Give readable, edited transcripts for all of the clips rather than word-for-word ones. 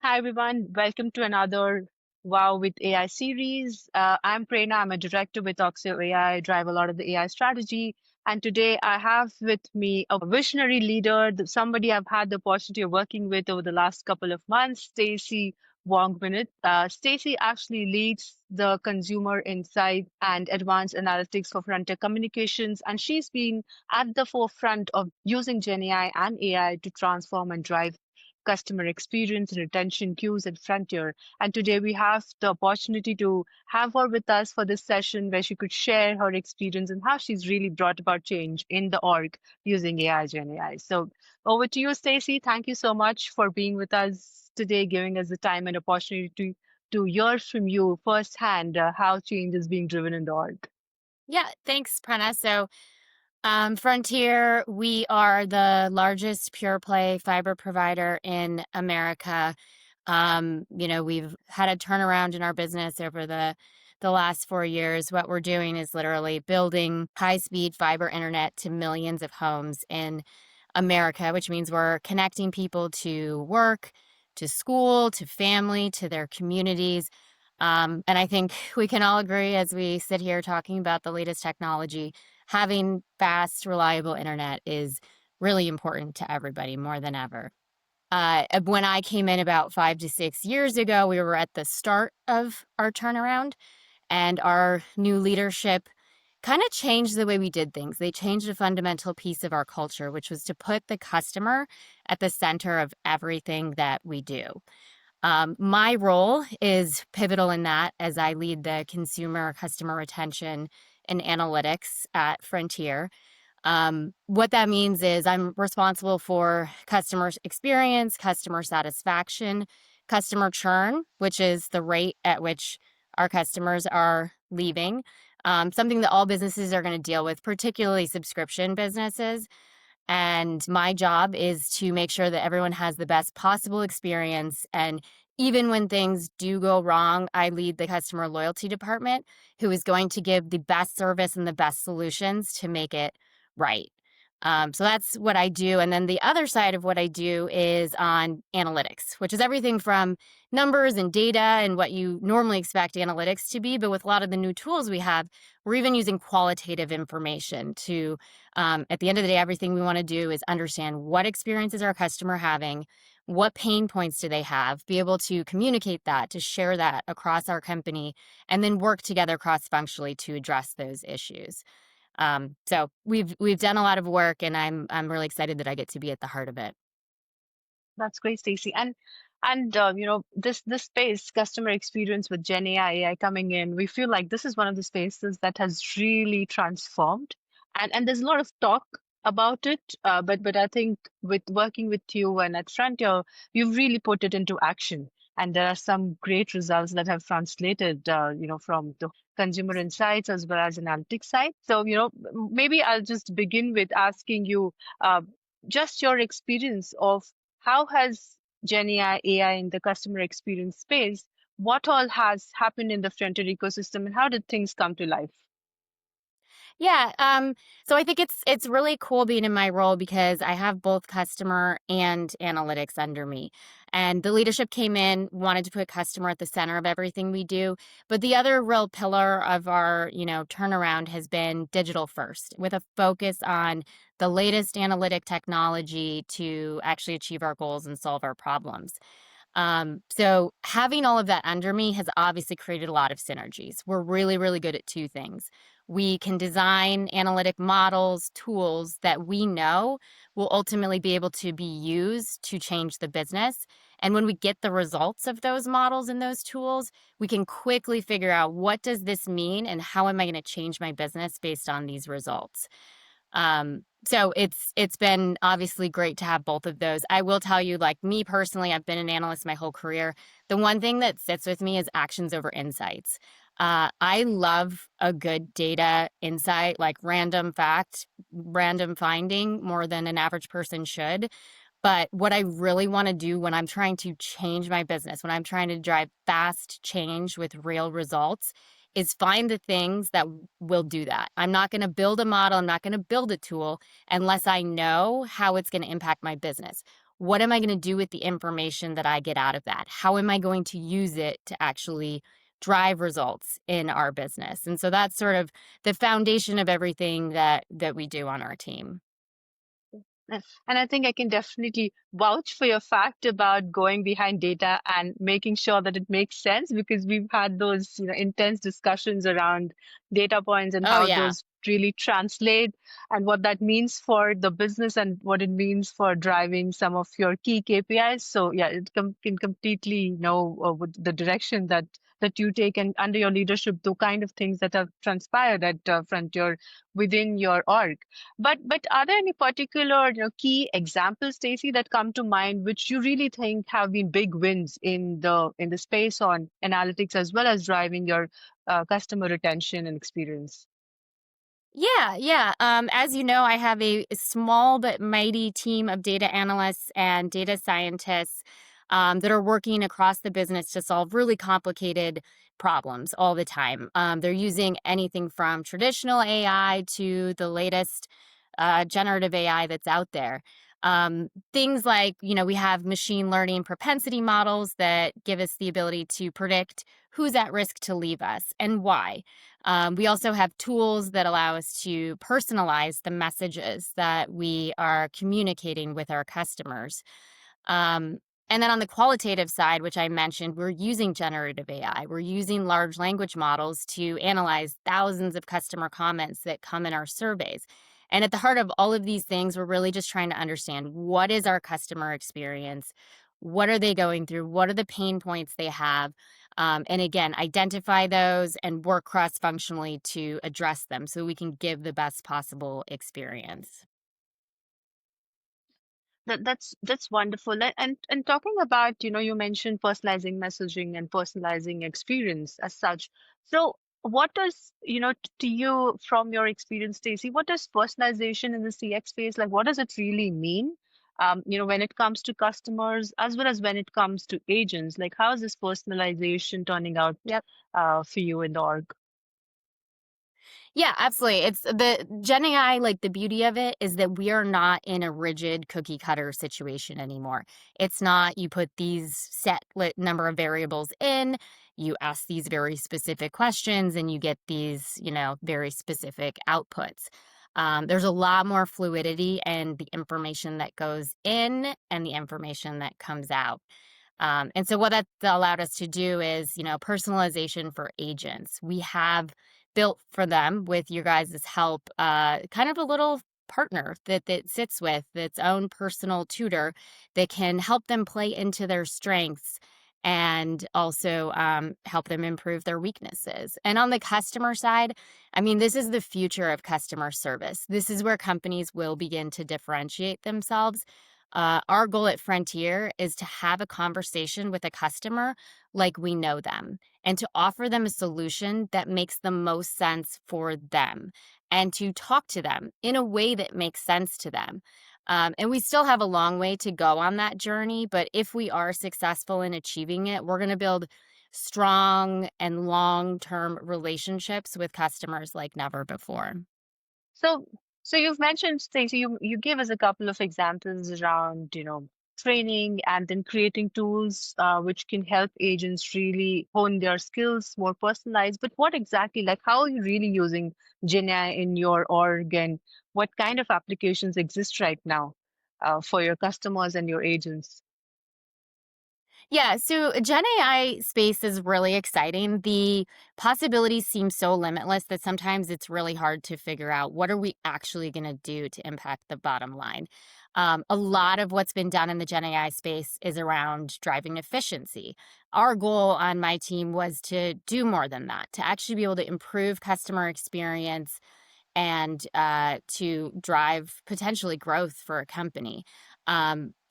Hi, everyone. Welcome to another WoW with AI series. I'm Prerna. I'm a director with AuxoAI. Drive a lot of the AI strategy. And today I have with me a visionary leader, somebody I've had the opportunity of working with over the last couple of months, Stacie Vongvanith. Stacie actually leads the consumer insight and advanced analytics for Frontier Communications. And she's been at the forefront of using GenAI and AI to transform and drive customer experience, retention queues, and frontier. And today we have the opportunity to have her with us for this session where she could share her experience and how she's really brought about change in the org using AI Gen AI. So over to you, Stacie. Thank you so much for being with us today, giving us the time and opportunity to hear from you firsthand how change is being driven in the org. Yeah, thanks, Prerna. Frontier, we are the largest pure play fiber provider in America. We've had a turnaround in our business over the last 4 years. What we're doing is literally building high-speed fiber internet to millions of homes in America, which means we're connecting people to work, to school, to family, to their communities. And I think we can all agree as we sit here talking about the latest technology, having fast, reliable internet is really important to everybody more than ever. When I came in about 5 to 6 years ago, we were at the start of our turnaround, and our new leadership kind of changed the way we did things. They changed a fundamental piece of our culture, which was to put the customer at the center of everything that we do. My role is pivotal in that as I lead the consumer customer retention and analytics at Frontier. What that means is I'm responsible for customer experience, customer satisfaction, customer churn, which is the rate at which our customers are leaving, something that all businesses are going to deal with, particularly subscription businesses. And my job is to make sure that everyone has the best possible experience. And even when things do go wrong, I lead the customer loyalty department, who is going to give the best service and the best solutions to make it right. So that's what I do. And then the other side of what I do is on analytics, which is everything from numbers and data and what you normally expect analytics to be. But with a lot of the new tools we have, we're even using qualitative information to, at the end of the day, everything we want to do is understand what experiences our customer having, what pain points do they have, be able to communicate that, to share that across our company, and then work together cross-functionally to address those issues. So we've done a lot of work, and I'm really excited that I get to be at the heart of it. That's great, Stacey. And this space, customer experience with Gen AI coming in, we feel like this is one of the spaces that has really transformed. And there's a lot of talk about it, but I think with working with you and at Frontier, you've really put it into action. And there are some great results that have translated, from the consumer insights as well as analytics side. So, maybe I'll just begin with asking you, uh, just your experience of how has GenAI AI in the customer experience space, what all has happened in the Frontier ecosystem and how did things come to life? Yeah, so I think it's really cool being in my role because I have both customer and analytics under me. And the leadership came in, wanted to put customer at the center of everything we do. But the other real pillar of our, turnaround has been digital first, with a focus on the latest analytic technology to actually achieve our goals and solve our problems. So having all of that under me has obviously created a lot of synergies. We're really, really good at two things. We can design analytic models, tools that we know will ultimately be able to be used to change the business. And when we get the results of those models and those tools, we can quickly figure out what does this mean and how am I going to change my business based on these results. So it's been obviously great to have both of those. I will tell you, like me personally, I've been an analyst my whole career. The one thing that sits with me is actions over insights. I love a good data insight, like random fact, random finding more than an average person should. But what I really want to do when I'm trying to change my business, when I'm trying to drive fast change with real results, is find the things that will do that. I'm not going to build a model, I'm not going to build a tool unless I know how it's going to impact my business. what am I going to do with the information that I get out of that? How am I going to use it to actually drive results in our business? And so that's sort of the foundation of everything that we do on our team. And I think I can definitely vouch for your fact about going behind data and making sure that it makes sense, because we've had those, intense discussions around data points and Oh how yeah. those really translate and what that means for the business and what it means for driving some of your key KPIs. So yeah, it can completely know with the direction that you take, and under your leadership, the kind of things that have transpired at Frontier within your org. But are there any particular key examples, Stacie, that come to mind which you really think have been big wins in the space on analytics as well as driving your customer retention and experience? Yeah, yeah. As you know, I have a small but mighty team of data analysts and data scientists that are working across the business to solve really complicated problems all the time. They're using anything from traditional AI to the latest generative AI that's out there. Things like, we have machine learning propensity models that give us the ability to predict who's at risk to leave us and why. We also have tools that allow us to personalize the messages that we are communicating with our customers. Um, and then on the qualitative side, which I mentioned, we're using generative AI. We're using large language models to analyze thousands of customer comments that come in our surveys. And at the heart of all of these things, we're really just trying to understand, what is our customer experience? What are they going through? What are the pain points they have? And again, identify those and work cross functionally to address them so we can give the best possible experience. That's wonderful. And talking about, you mentioned personalizing messaging and personalizing experience as such. So what does, to you from your experience, Stacie, what does personalization in the CX space, like what does it really mean? When it comes to customers as well as when it comes to agents, like how is this personalization turning out for you in the org? Yeah, absolutely. It's the Gen AI, like the beauty of it is that we are not in a rigid cookie cutter situation anymore. It's not you put these number of variables in, you ask these very specific questions, and you get these, very specific outputs. There's a lot more fluidity in the information that goes in and the information that comes out. And so what that allowed us to do is, personalization for agents. We have built for them with your guys' help, kind of a little partner that sits with its own personal tutor that can help them play into their strengths and also help them improve their weaknesses. And on the customer side, I mean, this is the future of customer service. This is where companies will begin to differentiate themselves. Our goal at Frontier is to have a conversation with a customer like we know them and to offer them a solution that makes the most sense for them and to talk to them in a way that makes sense to them. And we still have a long way to go on that journey, but if we are successful in achieving it, we're going to build strong and long term relationships with customers like never before. So, so you've mentioned, Stacey, you gave us a couple of examples around, training and then creating tools which can help agents really hone their skills, more personalized. But what exactly, like, how are you really using Gen AI in your org, and what kind of applications exist right now for your customers and your agents? Yeah, so Gen AI space is really exciting. The possibilities seem so limitless that sometimes it's really hard to figure out what are we actually going to do to impact the bottom line. A lot of what's been done in the Gen AI space is around driving efficiency. Our goal on my team was to do more than that, to actually be able to improve customer experience and to drive potentially growth for a company.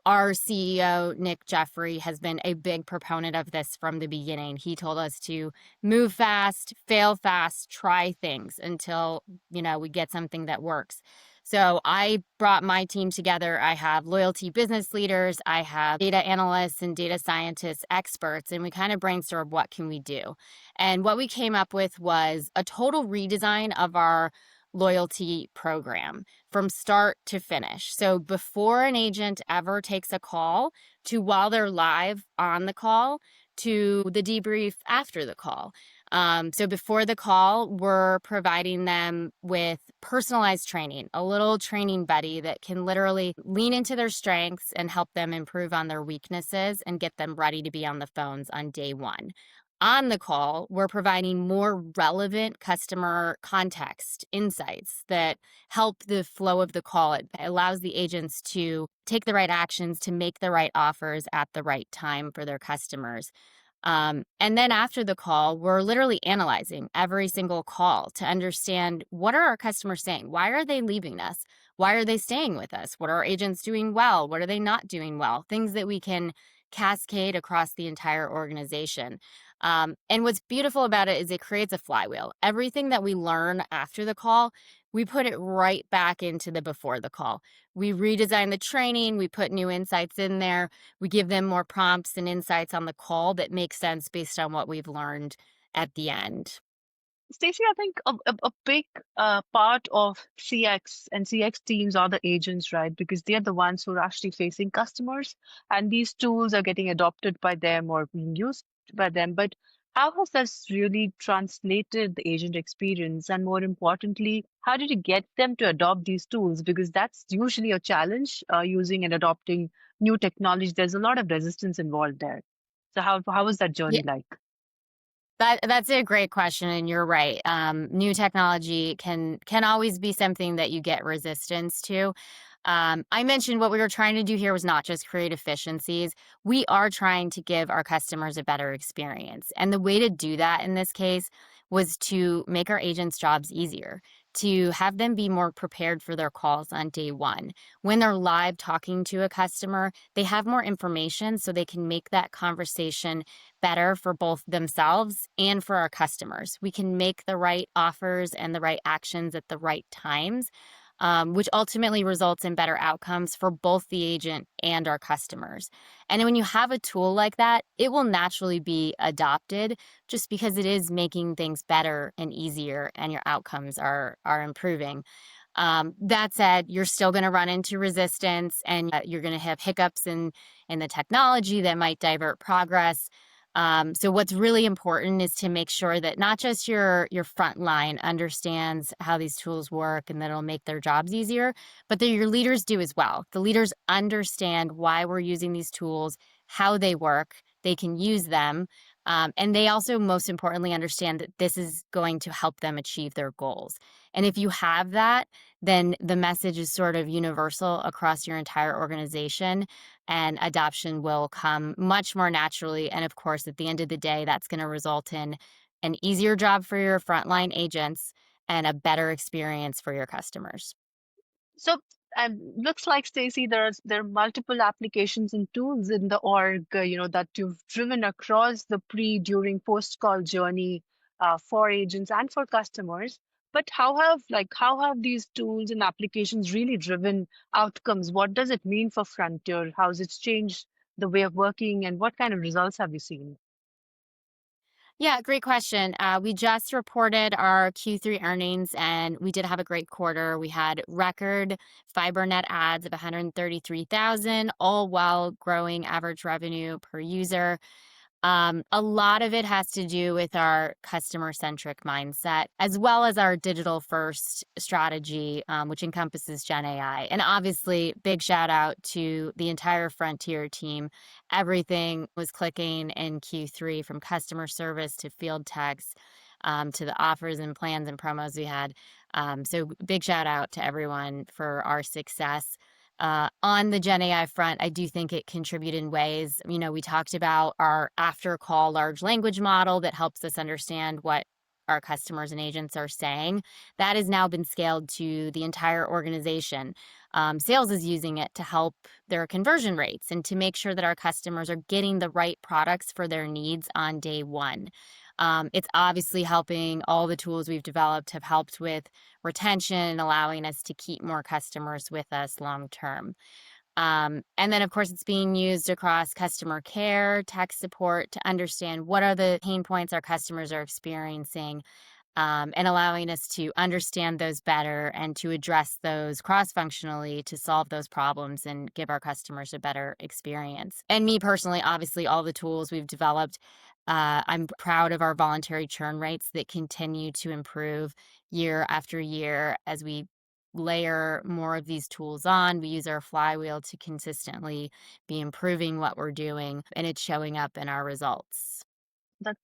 Our CEO, Nick Jeffrey, has been a big proponent of this from the beginning. He told us to move fast, fail fast, try things until, we get something that works. So I brought my team together. I have loyalty business leaders, I have data analysts and data scientists, experts, and we kind of brainstormed what can we do. And what we came up with was a total redesign of our loyalty program from start to finish. So before an agent ever takes a call, to while they're live on the call, to the debrief after the call. So before the call, we're providing them with personalized training, a little training buddy that can literally lean into their strengths and help them improve on their weaknesses and get them ready to be on the phones on day one. On the call, we're providing more relevant customer context insights that help the flow of the call. It allows the agents to take the right actions to make the right offers at the right time for their customers. And then after the call, we're literally analyzing every single call to understand, what are our customers saying? Why are they leaving us? Why are they staying with us? What are our agents doing well? What are they not doing well? Things that we can cascade across the entire organization. And what's beautiful about it is it creates a flywheel. Everything that we learn after the call, we put it right back into the before the call. We redesign the training, we put new insights in there, we give them more prompts and insights on the call that make sense based on what we've learned at the end. Stacey, I think a big part of CX and CX teams are the agents, right? Because they're the ones who are actually facing customers, and these tools are getting adopted by them or being used by them. But how has this really translated the agent experience? And more importantly, how did you get them to adopt these tools? Because that's usually a challenge, using and adopting new technology. There's a lot of resistance involved there. So how was that journey like? That's a great question, and you're right. New technology can always be something that you get resistance to. I mentioned what we were trying to do here was not just create efficiencies. We are trying to give our customers a better experience, and the way to do that in this case was to make our agents' jobs easier, to have them be more prepared for their calls on day one. When they're live talking to a customer, they have more information so they can make that conversation better for both themselves and for our customers. We can make the right offers and the right actions at the right times, which ultimately results in better outcomes for both the agent and our customers. And when you have a tool like that, it will naturally be adopted just because it is making things better and easier, and your outcomes are improving. That said, you're still going to run into resistance, and you're going to have hiccups in the technology that might divert progress. So what's really important is to make sure that not just your front line understands how these tools work and that it'll make their jobs easier, but that your leaders do as well. The leaders understand why we're using these tools, how they work, they can use them, and they also, most importantly, understand that this is going to help them achieve their goals. And if you have that, then the message is sort of universal across your entire organization, and adoption will come much more naturally. And of course, at the end of the day, that's going to result in an easier job for your frontline agents and a better experience for your customers. So, looks like Stacey, there are multiple applications and tools in the org, that you've driven across the pre, during, post call journey, for agents and for customers. But how have these tools and applications really driven outcomes? What does it mean for Frontier? How has it changed the way of working, and what kind of results have you seen? Yeah, great question. We just reported our Q3 earnings, and we did have a great quarter. We had record fiber net adds of 133,000, all while growing average revenue per user. A lot of it has to do with our customer-centric mindset, as well as our digital-first strategy, which encompasses Gen AI. And obviously, big shout out to the entire Frontier team. Everything was clicking in Q3, from customer service to field techs, to the offers and plans and promos we had. So big shout out to everyone for our success. On the Gen AI front, I do think it contributed in ways. We talked about our after call large language model that helps us understand what our customers and agents are saying. That has now been scaled to the entire organization. Sales is using it to help their conversion rates and to make sure that our customers are getting the right products for their needs on day one. It's obviously helping. All the tools we've developed have helped with retention, allowing us to keep more customers with us long term. And then, of course, it's being used across customer care, tech support to understand what are the pain points our customers are experiencing, and allowing us to understand those better and to address those cross-functionally to solve those problems and give our customers a better experience. And me personally, obviously, all the tools we've developed, I'm proud of our voluntary churn rates that continue to improve year after year as we layer more of these tools on. We use our flywheel to consistently be improving what we're doing, and it's showing up in our results.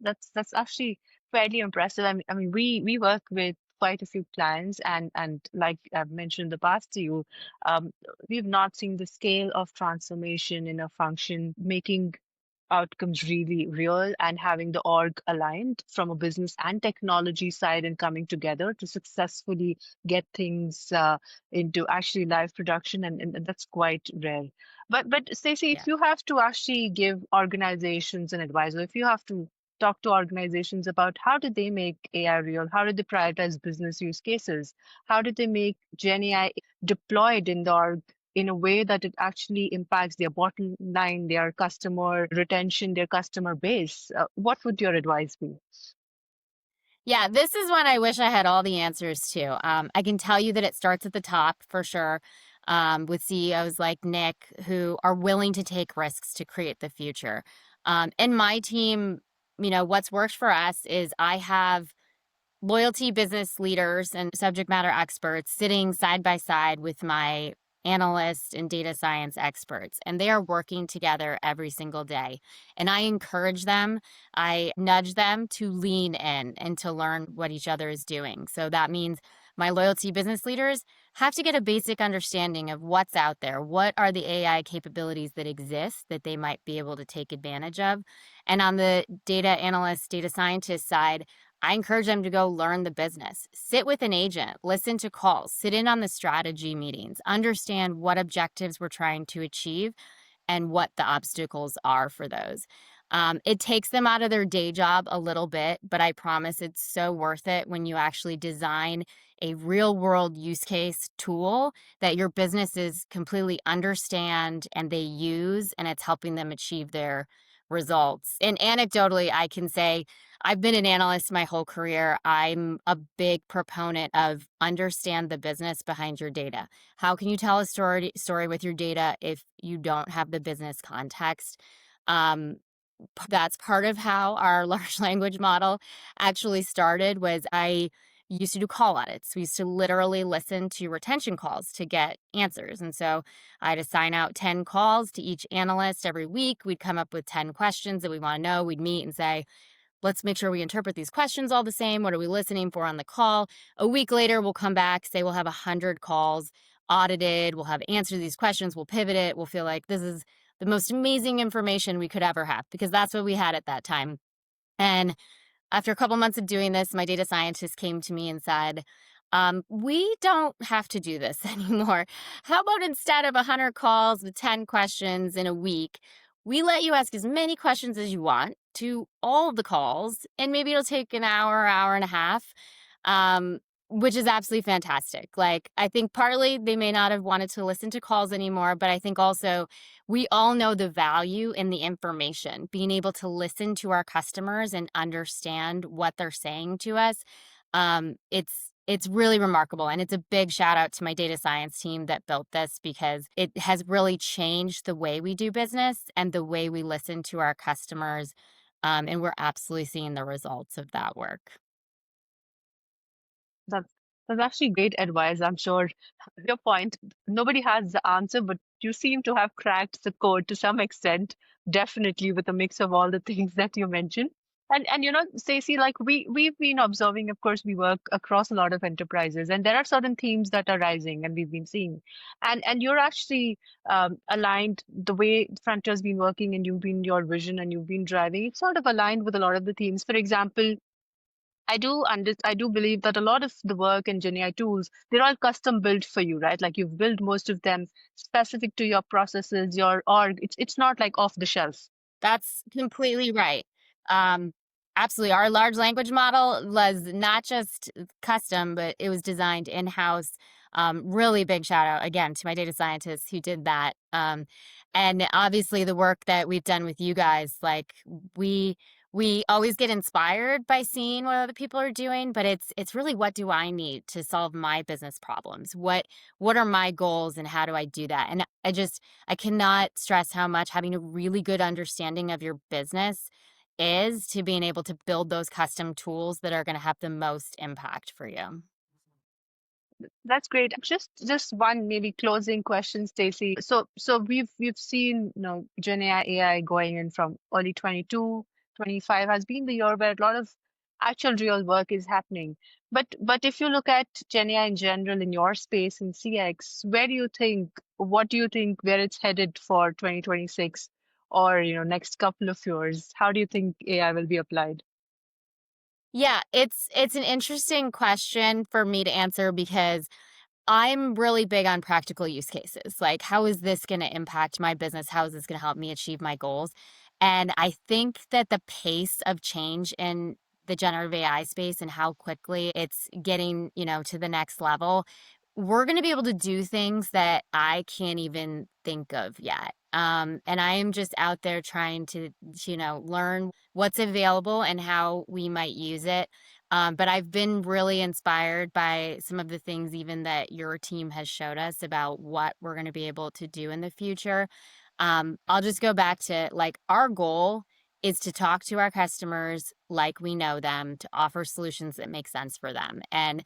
That's actually fairly impressive. I mean, we work with quite a few clients, and like I've mentioned in the past to you, um, we've not seen the scale of transformation in a function making outcomes really real and having the org aligned from a business and technology side and coming together to successfully get things into actually live production, and that's quite rare. But Stacey, Yeah. if you have to actually give organizations an advice, or if you have to talk to organizations about how did they make AI real, how did they prioritize business use cases, how did they make Gen AI deployed in the org in a way that it actually impacts their bottom line, their customer retention, their customer base, what would your advice be? Yeah, this is one I wish I had all the answers to. I can tell you that it starts at the top for sure, with CEOs like Nick who are willing to take risks to create the future. And my team, what's worked for us is I have loyalty business leaders and subject matter experts sitting side by side with my analysts and data science experts, and they are working together every single day. And I encourage them, I nudge them to lean in and to learn what each other is doing. So that means my loyalty business leaders have to get a basic understanding of what's out there. What are the AI capabilities that exist that they might be able to take advantage of? And on the data analyst, data scientist side, I encourage them to go learn the business, sit with an agent, listen to calls, sit in on the strategy meetings, understand what objectives we're trying to achieve and what the obstacles are for those. It takes them out of their day job a little bit, but I promise it's so worth it when you actually design a real world use case tool that your businesses completely understand and they use, and it's helping them achieve their results. And anecdotally, I can say I've been an analyst my whole career. I'm a big proponent of understand the business behind your data. How can you tell a story with your data if you don't have the business context? Um, that's part of how our large language model actually started. Was I used to do call audits. We used to literally listen to retention calls to get answers. And so I'd assign out 10 calls to each analyst every week. We'd come up with 10 questions that we want to know. We'd meet and say, let's make sure we interpret these questions all the same. What are we listening for on the call? A week later, we'll come back, say we'll have 100 calls audited. We'll have answered these questions. We'll pivot it. We'll feel like this is the most amazing information we could ever have because that's what we had at that time. And after a couple months of doing this, my data scientist came to me and said, we don't have to do this anymore. How about instead of 100 calls with 10 questions in a week, we let you ask as many questions as you want to all of the calls, and maybe it'll take an hour, hour and a half, um, which is absolutely fantastic. Like, I think partly they may not have wanted to listen to calls anymore, but I think also we all know the value in the information, being able to listen to our customers and understand what they're saying to us. It's really remarkable, and it's a big shout out to my data science team that built this because it has really changed the way we do business and the way we listen to our customers. And we're absolutely seeing the results of that work. That's that's actually great advice. I'm sure your point, nobody has the answer, but you seem to have cracked the code to some extent, definitely with a mix of all the things that you mentioned. And Stacey, like we've been observing, of course, we work across a lot of enterprises, and there are certain themes that are rising, and we've been seeing. And you're actually aligned the way Frontier's been working, and you've been your vision, and you've been driving. It's sort of aligned with a lot of the themes. For example, I do believe that a lot of the work in GenAI tools, they're all custom built for you, right? Like you've built most of them specific to your processes, your org. It's not like off the shelf. That's completely right. Um, Absolutely. Our large language model was not just custom, but it was designed in house. Really big shout out again to my data scientists who did that. And obviously the work that we've done with you guys, like we we always get inspired by seeing what other people are doing, but it's really what do I need to solve my business problems? What are my goals and how do I do that? And I cannot stress how much having a really good understanding of your business is to being able to build those custom tools that are going to have the most impact for you. That's great. Just one maybe closing question, Stacy. So we've seen, Gen AI going in from early 22, 25 has been the year where a lot of actual real work is happening. But if you look at Gen AI in general in your space in CX, what do you think where it's headed for 2026 or next couple of years? How do you think AI will be applied? Yeah, it's an interesting question for me to answer because I'm really big on practical use cases. Like, how is this going to impact my business? How is this going to help me achieve my goals? And I think that the pace of change in the generative AI space and how quickly it's getting, to the next level, we're going to be able to do things that I can't even think of yet. And I am just out there trying to, learn what's available and how we might use it. But I've been really inspired by some of the things even that your team has showed us about what we're going to be able to do in the future. I'll just go back to like our goal is to talk to our customers like we know them, to offer solutions that make sense for them. And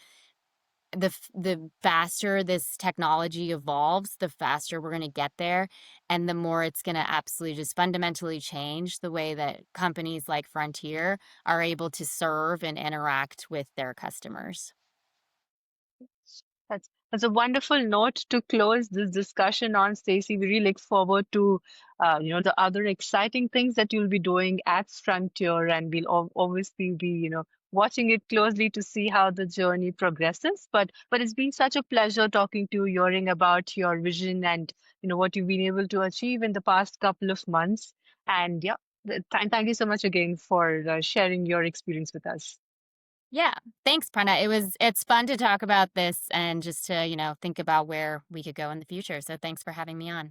the faster this technology evolves, the faster we're going to get there, and the more it's going to absolutely just fundamentally change the way that companies like Frontier are able to serve and interact with their customers. That's a wonderful note to close this discussion on, Stacey. We really look forward to, the other exciting things that you'll be doing at Frontier, and we'll obviously be, watching it closely to see how the journey progresses. But it's been such a pleasure talking to you, hearing about your vision and what you've been able to achieve in the past couple of months. And yeah, thank you so much again for sharing your experience with us. Yeah, thanks, Prana. It's fun to talk about this and just to think about where we could go in the future. So thanks for having me on.